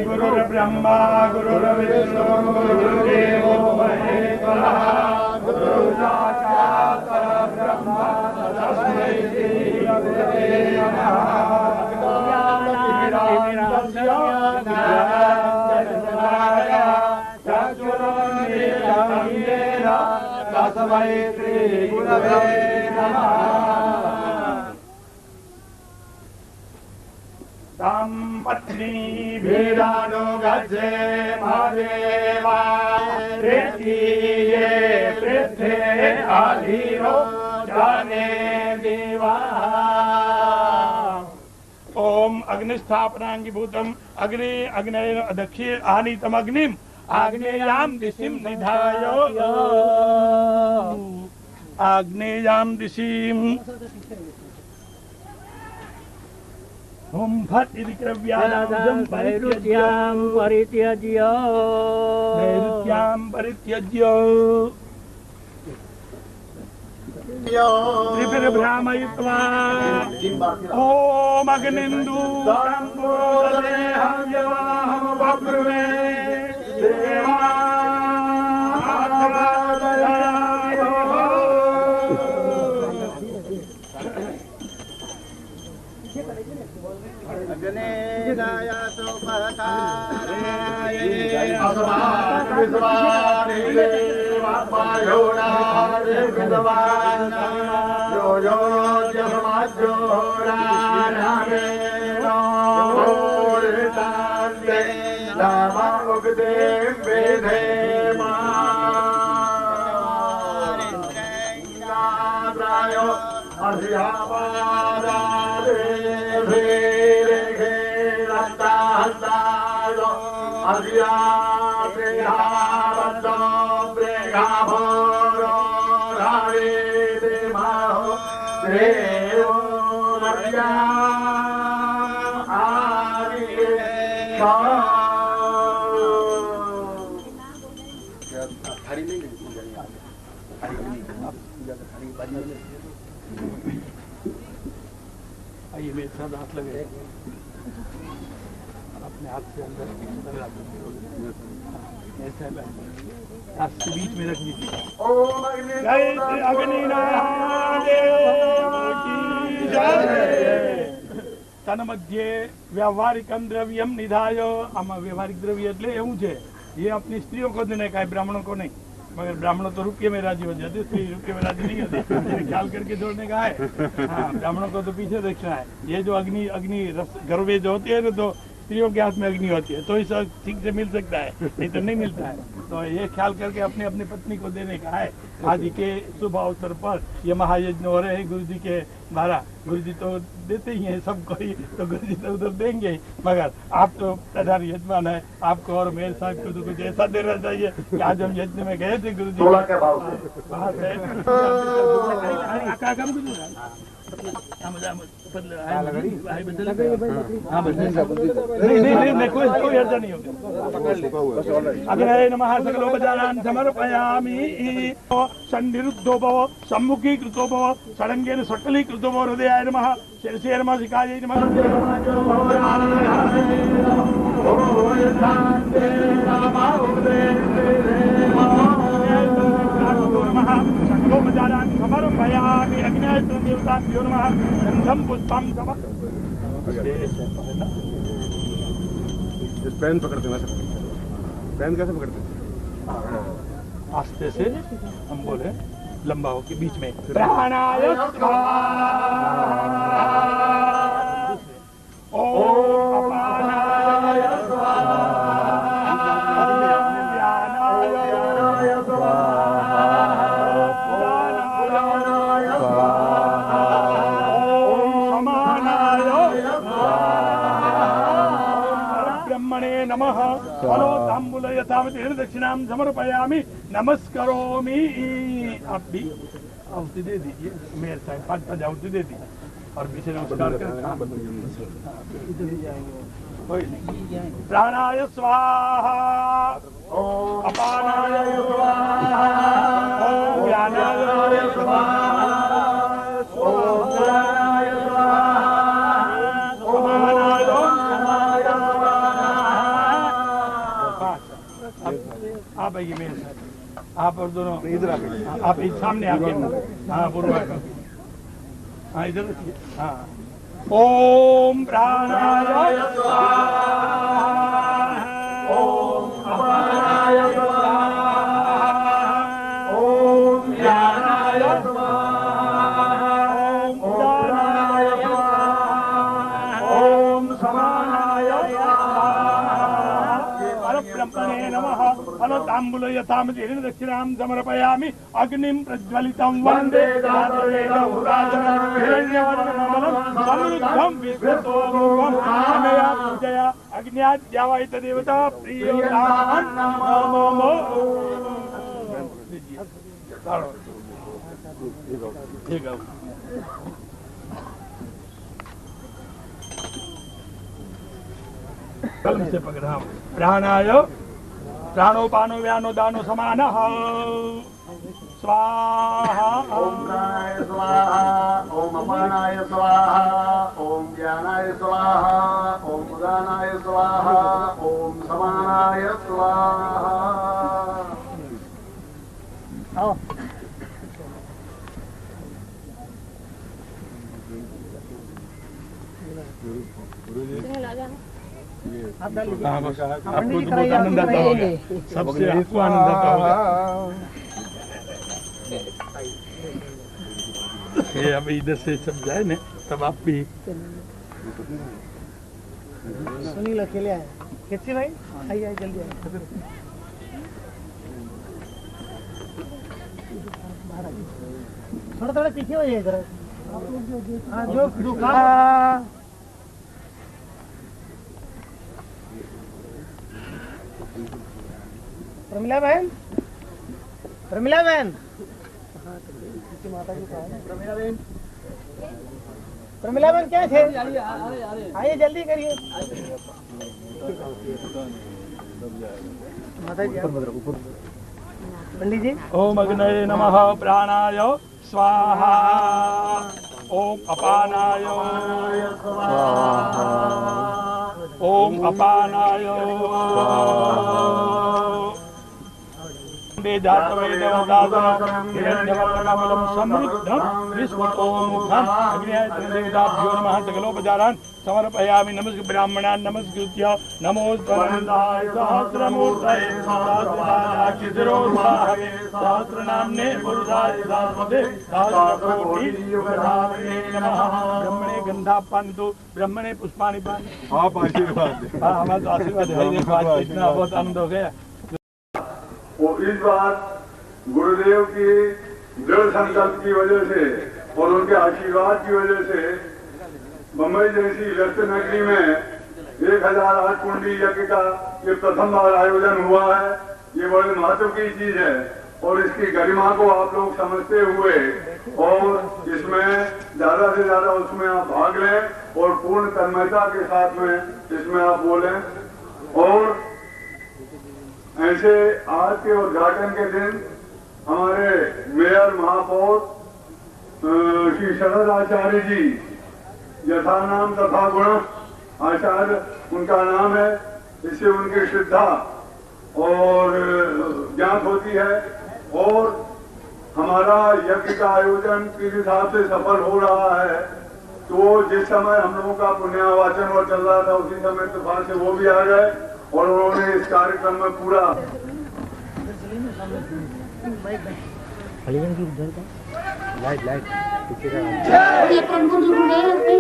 गुरुर्ब्रह्मा गुरुर्विष्णु गुरुर्देवो महेश्वरः गुरु साक्षात् परब्रह्म तस्मै श्री गुरवे नमः। तस्मै श्री गुरवे नमः। तां पत्नी भेदानुगच्छे महादेवा प्रीतिये पृथ्वे आधीरो जाने देवा। ओम अग्निस्थापनांगिभूतम अग्नि अग्नय दक्षिण आनीतम अग्निम आग्नेयाम दिशिम निधायो आग्नेयाम दिशिम ओम फट इति क्रव्यानां परित्याज्यं परित्यज्य त्रिभिर्भ्रामयित्वा ओम अग्निन्दु संपूर्णदेहं बभ्रुवे देवा अग्नेयातो परकाराय अस्मात् विद्वाने वायोनारे विद्वान् यो यो जमाजोरानामे नोरितान्ते नामा उगदे वेदे मारिन्द्रैन्द्रायो अधियावादारे आइए मेरे साथ हाथ लगे अपने हाथ से अंदर ऐसा आपके बीच में रख दीजिए। जय श्री अग्निनारायण की जय। तन मध्य व्यावहारिकम द्रव्यम निधाय आमा व्यवहारिक द्रव्य એટલે એવું છે ये अपनी स्त्रियों को देने का है, ब्राह्मणों को नहीं। मगर ब्राह्मणों तो रुपये में राजी हो जाते, स्त्री रुपये में राजी नहीं होती, ख्याल करके जोड़ने का है। हाँ, ब्राह्मणों को तो पीछे देखना है। ये जो अग्नि अग्नि रस गर्वे जो होती है ना, तो स्त्रियों के हाथ में अग्नि होती है, तो इस ठीक से मिल सकता है, नहीं तो नहीं मिलता है। तो ये ख्याल करके अपने अपनी पत्नी को देने का है। आज के शुभ अवसर पर ये महायज्ञ हो रहे हैं गुरु जी के द्वारा। गुरु जी तो देते ही हैं सबको ही, तो गुरु जी तो उधर देंगे ही, मगर आप तो प्रधान यजमान है, आपको और मेरे साहब को तो कुछ ऐसा देना चाहिए कि आज हम यज्ञ में गए थे गुरु जी कोई अर्जा नहीं होगा। अग्नये नमः सकलोपचारान् समर्पयामि। सन्निरुद्धो भव सम्मुखीकृतो भव षडङ्गेन सकलीकृतो भव। हृदयाय नमः शिरसे नमः शिखायै नमः। सकलोपचारान् समर्पयामि। अग्नये देवताभ्यो नमः। गन्धं पुष्पं समः। पेन पकड़ते हैं, पेन कैसे पकड़ते हैं? आस्ते से हम बोले लंबा हो के बीच में प्राणाय स्वाहा ओम अपानाय स्वाहा व्यानाय स्वाहा उदानाय स्वाहा ओम समानाय स्वाहा ब्रह्मणे नमः। फलो तांबूल यथावति दक्षिणां समर्पयामि नमस्करोमि। आप भी आहुति दे दीजिए, मेरे साहब 5 आहुति दे दीजिए और पीछे नमस्कार कर प्राणाय स्वाहा अपानाय स्वाहा व्यानाय स्वाहा उदानाय स्वाहा समानाय स्वाहा आप आइए मेरे साथ, आप और दोनों इधर आके आप इस सामने आके, हाँ पूर्वा का, हाँ इधर रखिए, हाँ। ओम प्राणाय स्वाहा, ओम अपानाय स्वाहा, ओम ज्ञानाय स्वाहा, ओम उदानाय स्वाहा, ओम समानाय स्वाहा। परब्रह्मणे नमः। फलताम्बूल यथामति दक्षिणां समर्पयामि। अग्निं प्रज्वलितं वन्दे जातवेदहुराजनं हिरण्यवर्णकमलं समृद्धं विश्वतोमुखं अनया पूजया अग्न्याद्यावैत देवता प्रियोदानं नमो। ठीक है। कल से पकड़ा प्राणाय प्राणोपानो व्यानो दानो समानः स्वाहा। ओम प्राणाय स्वाहा, ओम अपानाय स्वाहा, ओम ज्ञानाय स्वाहा, ओम उदानाय स्वाहा, ओम समानाय स्वाहा। हाँ, बस आपको तो बहुत आनंद आता होगा, सबसे आपको आनंद आता होगा। ये अब इधर से सब जाए ना तब आप भी सुनील अकेले आए। कितने भाई आइए आइए जल्दी आइए। थोड़ा थोड़ा पीछे हो जाइए जरा। हाँ जो दुकान प्रमिला बहन, प्रमिला बहन, माता जी प्रमिला बहन क्या थे? आइए जल्दी करिए। माता जी पंडित जी। ओम अग्नये नमः प्राणाय स्वाहा, ओम अपानाय स्वाहा, ओम अपानाय जातवेदवदासनं हिरण्यवर्णकमलं समृद्धं विश्वतोमुखम् अग्न्यादेवताभ्यो नमः। सकलोपचारान् समर्पयामि। नमस्कार ब्राह्मणान् नमस्कृत्य नमोस्तनन्दाय सहस्रमूर्तये सहस्रपादाक्षिशिरोद्भावे सहस्रनाम्ने पुरुषाय सहस्रपदे सहस्रकोटियुगधारिणे नमः। ब्रह्मणे गन्धापान्तु, ब्रह्मणे पुष्पाणि पान्तु। आप आशीर्वाद दें। हाँ हमारा तो आशीर्वाद है। ये बात इतना बहुत आनंद हो गया। वो इस बार गुरुदेव की दृढ़ संकल्प की वजह से और उनके आशीर्वाद की वजह से मुंबई जैसी व्यस्त नगरी में 1008 कुंडी यज्ञ का ये प्रथम बार आयोजन हुआ है। ये बड़े महत्व की चीज है और इसकी गरिमा को आप लोग समझते हुए और इसमें ज्यादा से ज्यादा उसमें आप भाग लें और पूर्ण तन्मयता के साथ में इसमें आप बोलें। और ऐसे आज के उद्घाटन के दिन हमारे मेयर महापौर श्री शरद आचार्य जी, यथा नाम तथा गुण आचार्य उनका नाम है, इससे उनकी श्रद्धा और ज्ञात होती है। और हमारा यज्ञ का आयोजन किस हिसाब से सफल हो रहा है, तो जिस समय हम लोगों का पुण्यावाचन और चल रहा था उसी समय इत्तेफाक से वो भी आ गए और उन्होंने इस कार्यक्रम में पूरा लाइट लाइट पीछे का गुरुदेव की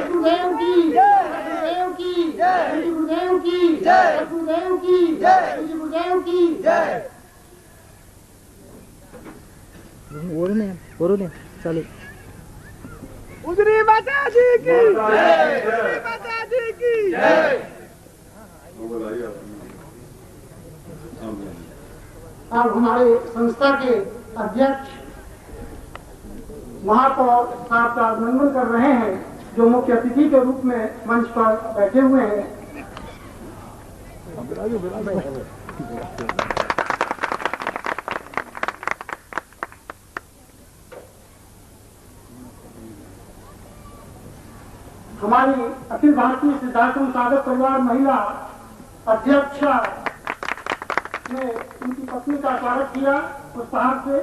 गुरुदेव की गुरुदेव की गुरुदेव की गुरुदेव की गुरुदेव की बोलो चलो। उजरी माता जी की, उजरी माता जी की जय। अब हमारे संस्था के अध्यक्ष महापौर साहब का अभिनंदन कर रहे हैं, जो मुख्य अतिथि के रूप में मंच पर बैठे हुए हैं। हमारी अखिल भारतीय सिद्धार्थ साधक परिवार महिला अध्यक्षा में उनकी पत्नी का स्वागत किया उस पहाड़ से।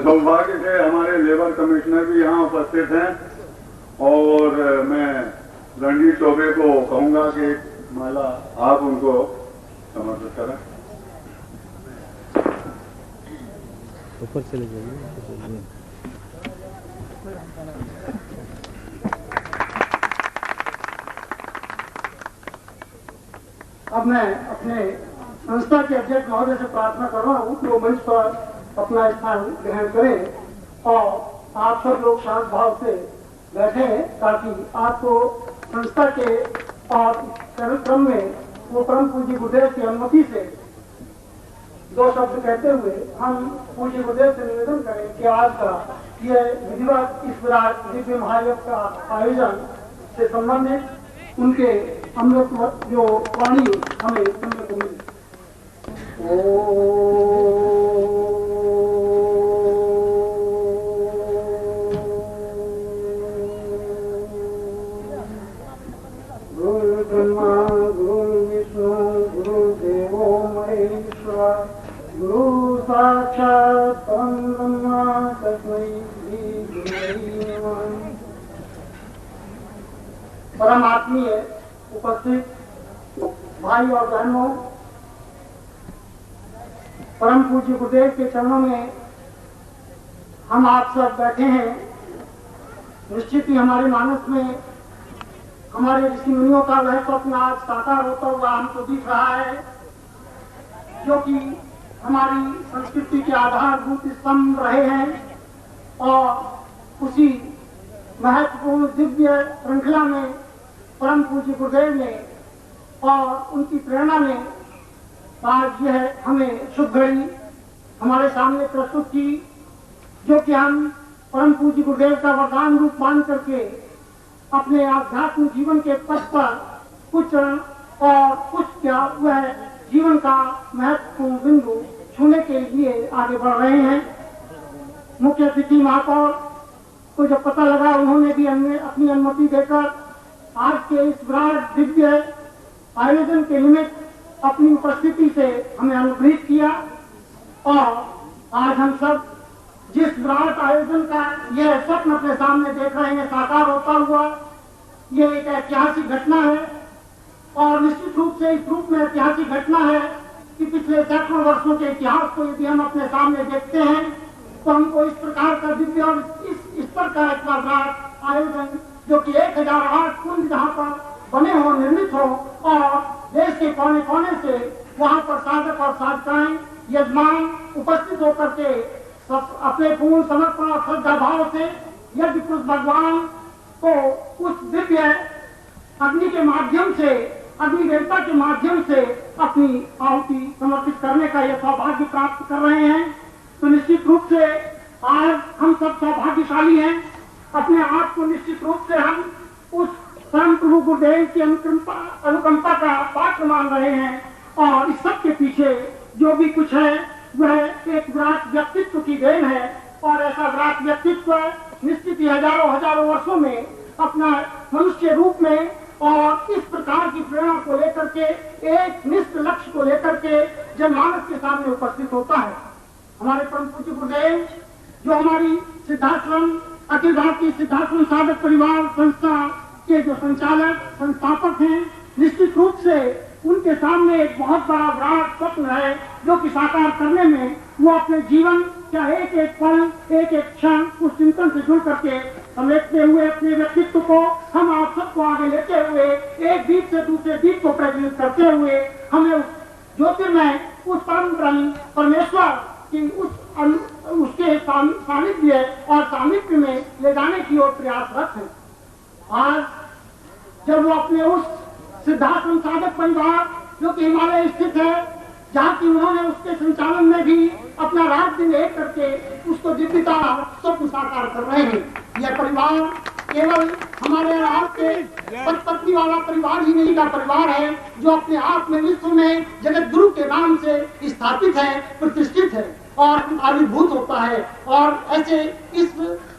सौभाग्य से हमारे लेबर कमिश्नर भी यहाँ उपस्थित हैं और मैं रणजीत चौबे को कहूंगा कि माला आप उनको समर्पित करें। ऊपर चले जाइए। अब मैं अपने संस्था के अध्यक्ष महोदय से प्रार्थना कर रहा हूँ कि वो मंच पर अपना स्थान ग्रहण करें और आप सब लोग शांत भाव से बैठे ताकि आपको संस्था के और कार्यक्रम में वो परम पूज्य गुरुदेव की अनुमति से दो शब्द कहते हुए हम पूज्य गुरुदेव से निवेदन करें कि आज का यह विधिवत इस दिव्य महायज्ञ का आयोजन से संबंधित उनके अमृत जो वाणी हमें सुनने को मिली। गुरु ब्रह्मा गुरु विष्णु गुरु देवो महेश्वर गुरु साक्षात् परम ब्रह्मा तस्मै श्री गुरुवे नमः। परम आत्मीय उपस्थित भाई और बहनों, परम पूज्य गुरुदेव के चरणों में हम आप सब बैठे हैं। निश्चित ही हमारे मानस में हमारे ऋषि मुनियों का वह स्वप्न आज साकार होता हुआ हमको दिख रहा है, जो कि हमारी संस्कृति के आधारभूत स्तंभ रहे हैं और उसी महत्वपूर्ण दिव्य श्रृंखला में परम पूज्य गुरुदेव ने और उनकी प्रेरणा ने आज यह हमें शुभ घड़ी हमारे सामने प्रस्तुत की, जो कि हम परम पूज्य गुरुदेव का वरदान रूप मान करके अपने आध्यात्मिक जीवन के पथ पर कुछ और कुछ क्या वह जीवन का महत्वपूर्ण बिंदु छूने के लिए आगे बढ़ रहे हैं। मुख्य अतिथि महापौर को जब पता लगा, उन्होंने भी अपनी अनुमति देकर आज के इस विराट दिव्य आयोजन के निमित्त अपनी उपस्थिति से हमें अनुग्रहित किया और आज हम सब जिस विराट आयोजन का यह स्वप्न अपने सामने देख रहे हैं साकार होता हुआ, यह एक ऐतिहासिक घटना है और निश्चित रूप से इस रूप में ऐतिहासिक घटना है कि पिछले सैकड़ों वर्षों के इतिहास को यदि हम अपने सामने देखते हैं तो हमको इस प्रकार का दिव्य और इस स्तर का इतना विराट आयोजन, जो कि 1008 कुंड जहाँ पर बने हो, निर्मित हो और देश के कोने कोने से वहाँ पर साधक और साधिकाएं यजमान उपस्थित होकर के अपने पूर्ण समर्पण और श्रद्धा भाव से यज्ञ पुरुष भगवान को उस दिव्य अग्नि के माध्यम से, अग्नि देवता के माध्यम से अपनी आहुति समर्पित करने का यह सौभाग्य प्राप्त कर रहे हैं। तो निश्चित रूप से आज हम सब सौभाग्यशाली हैं। अपने आप को निश्चित रूप से हम उस परम प्रभु गुरुदेव की अनुकंपा का पात्र मान रहे हैं और इस सब के पीछे जो भी कुछ है वह एक विराट व्यक्तित्व की देन है और ऐसा विराट व्यक्तित्व निश्चित ही हजारों वर्षों में अपना मनुष्य रूप में और इस प्रकार की प्रेरणा को लेकर के एक निश्चित लक्ष्य को लेकर के जनमानस के सामने उपस्थित होता है। हमारे परम पूज्य गुरुदेव जो हमारी सिद्धाश्रम अखिल भारतीय सिद्धाश्रम साधक परिवार संस्था के जो संचालक संस्थापक हैं, निश्चित रूप से उनके सामने एक बहुत बड़ा विराट स्वप्न है जो कि साकार करने में वो अपने जीवन का एक एक पल, एक एक क्षण उस चिंतन से जुड़ करके समेटते हुए अपने व्यक्तित्व को हम आप सबको आगे लेते हुए एक दीप से दूसरे दीप को प्रज्वलित करते हुए हमें उस ज्योतिर्मय, उस परम ब्रह्म परमेश्वर की उसके सानिध्य और सामिप्य में ले जाने की ओर प्रयासरत है। आज जब वो अपने उस सिद्धाश्रम साधक परिवार जो कि हिमालय स्थित है, जहाँ की उन्होंने उसके संचालन में भी अपना रात दिन एक करके उसको दिव्यता स्वप्न साकार कर रहे हैं। यह परिवार केवल हमारे आपके पत्नी वाला परिवार ही नहीं का परिवार है, जो अपने आप में विश्व में जगत गुरु के नाम से स्थापित है, प्रतिष्ठित है और आविर्भूत होता है। और ऐसे इस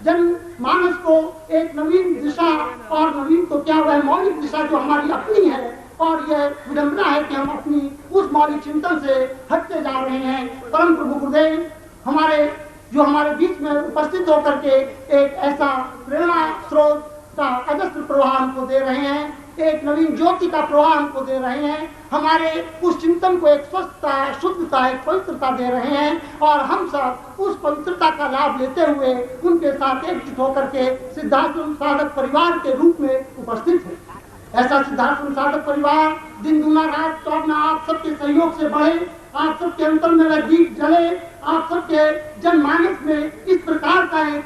जन मानस को एक नवीन दिशा, और नवीन तो क्या वह मौलिक दिशा जो हमारी अपनी है, और यह विडंबना है कि हम अपनी उस मौलिक चिंतन से हटते जा रहे हैं। परम प्रभु गुरुदेव हमारे बीच में उपस्थित होकर के एक ऐसा प्रेरणा स्रोत का अजस्त्र प्रवाह हमको दे रहे हैं, एक नवीन ज्योति का प्रवाह हमको दे रहे हैं, हमारे उस चिंतन को एक स्वस्थता, शुद्धता, एक पवित्रता दे रहे हैं। और हम सब उस पवित्रता का लाभ लेते हुए उनके साथ एकजुट होकर के सिद्धाश्रम साधक परिवार के रूप में उपस्थित है। ऐसा सिद्धाश्रम साधक परिवार दिन दूना रात चौगुना आप सबके सहयोग से बढ़े, आप सबके अंतर में वह दीप जले, आप सबके जनमानस में इस प्रकार का एक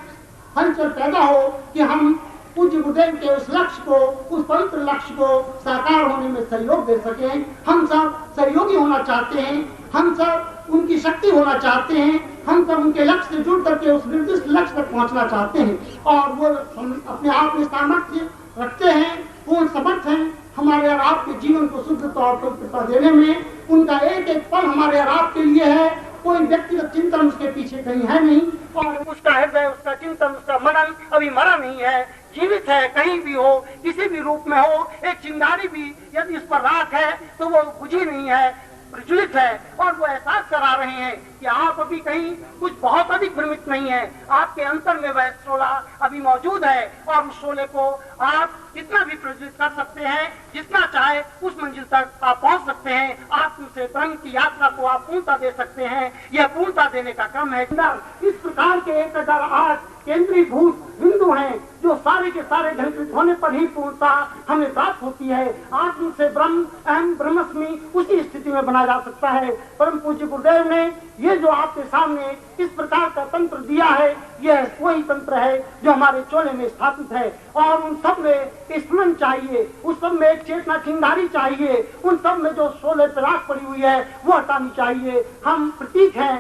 हलचल पैदा हो कि हम पूज्य गुरुदेव के उस लक्ष्य को, उस पवित्र लक्ष्य को साकार होने में सहयोग दे सकें। हम सब सहयोगी होना चाहते हैं, हम सब उनकी शक्ति होना चाहते हैं, हम सब उनके लक्ष्य से जुड़ करके उस निर्दिष्ट लक्ष्य तक पहुंचना चाहते हैं। और वो अपने आप में सामर्थ्य रखते हैं, पूर्ण समर्थ हैं हमारे और आपके जीवन को शुद्धता और पवित्रता देने में। उनका एक एक पल हमारे और आपके लिए है, कोई व्यक्तिगत चिंतन उसके पीछे कहीं है नहीं, और उसका हृदय, उसका चिंतन, उसका मनन अभी मरा नहीं है, जीवित है। कहीं भी हो, किसी भी रूप में हो, एक चिंगारी भी यदि इस पर राख है तो वो बुझी नहीं है, प्रज्वलित है। और वो एहसास करा रहे हैं कि आप अभी कहीं कुछ बहुत अधिक भ्रमित नहीं है, आपके अंतर में वह शोला अभी मौजूद है, और उस शोले को आप जितना भी प्रज्वलित कर सकते हैं, जितना चाहे उस मंजिल तक आप पहुंच सकते हैं। आत्म से ब्रह्म की यात्रा को आप पूर्णता दे सकते हैं, यह पूर्णता देने का क्रम है। इस प्रकार के 1008 केंद्रीय भूत बिंदु हैं, जो सारे के सारे घंटित होने पर ही पूर्णता हमें प्राप्त होती है। आत्म से ब्रह्म, अहम ब्रह्मस्मि, उसी स्थिति में बना जा सकता है। परम पूज्य गुरुदेव ने ये जो आपके सामने इस प्रकार का तंत्र दिया है, यह वही तंत्र है जो हमारे चोले में स्थापित है। और उन सब में स्मरण चाहिए, उस सब में एक चेतना चिंगारी चाहिए, उन सब में जो शोले तलाश पड़ी हुई है वो हटानी चाहिए। हम प्रतीक हैं।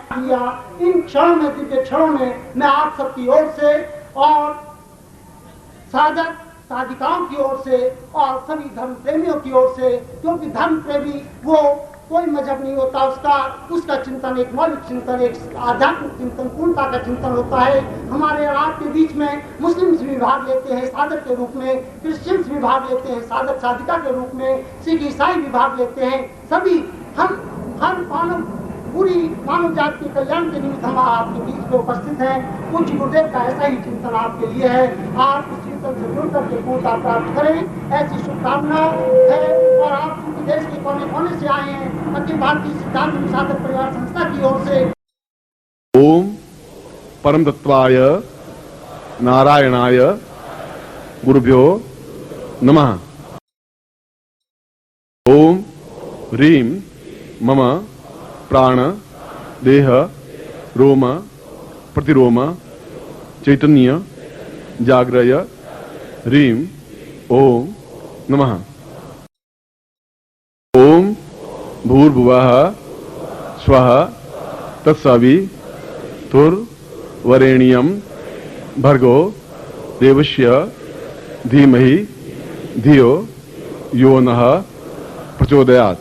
इन क्षणों में, दिव्य क्षणों में मैं आप सबकी ओर से और साधक साधिकाओं की ओर से और सभी धर्म प्रेमियों की ओर से, क्योंकि धर्म प्रेमी वो कोई मजहब नहीं होता, उसका चिंतन एक मौलिक चिंतन, एक आध्यात्मिक चिंतन, पूर्णता का चिंतन होता है। हमारे और आपके बीच में मुस्लिम्स भी भाग लेते हैं साधक के रूप में, क्रिश्चियंस भी भाग लेते हैं साधक साधिका के रूप में, सिख ईसाई भी भाग लेते हैं। सभी हम हर पूरी मानव जाति के कल्याण के निमित्त हम आपके बीच में उपस्थित हैं। पूज्य गुरुदेव का ऐसा ही चिंतन आपके लिए है। आप उस चिंतन से जुड़ करके पूर्णता प्राप्त करें, ऐसी शुभकामना है। और आप चूंकि देश के कोने कोने से आए हैं, अखिल भारतीय सिद्धाश्रम साधक परिवार संस्था की ओर से ओम परम तत्वाय नारायणाय गुरुभ्यो नमः। ओम ह्रीम मम प्राण देह रोम प्रतिरोम चैतन्य जाग्रय ह्रीम ओम नमः। ओम भूर्भुवः स्वः तत्सवितुर्वरेण्यं भर्गो देवस्य धीमहि धियो यो नः प्रचोदयात्।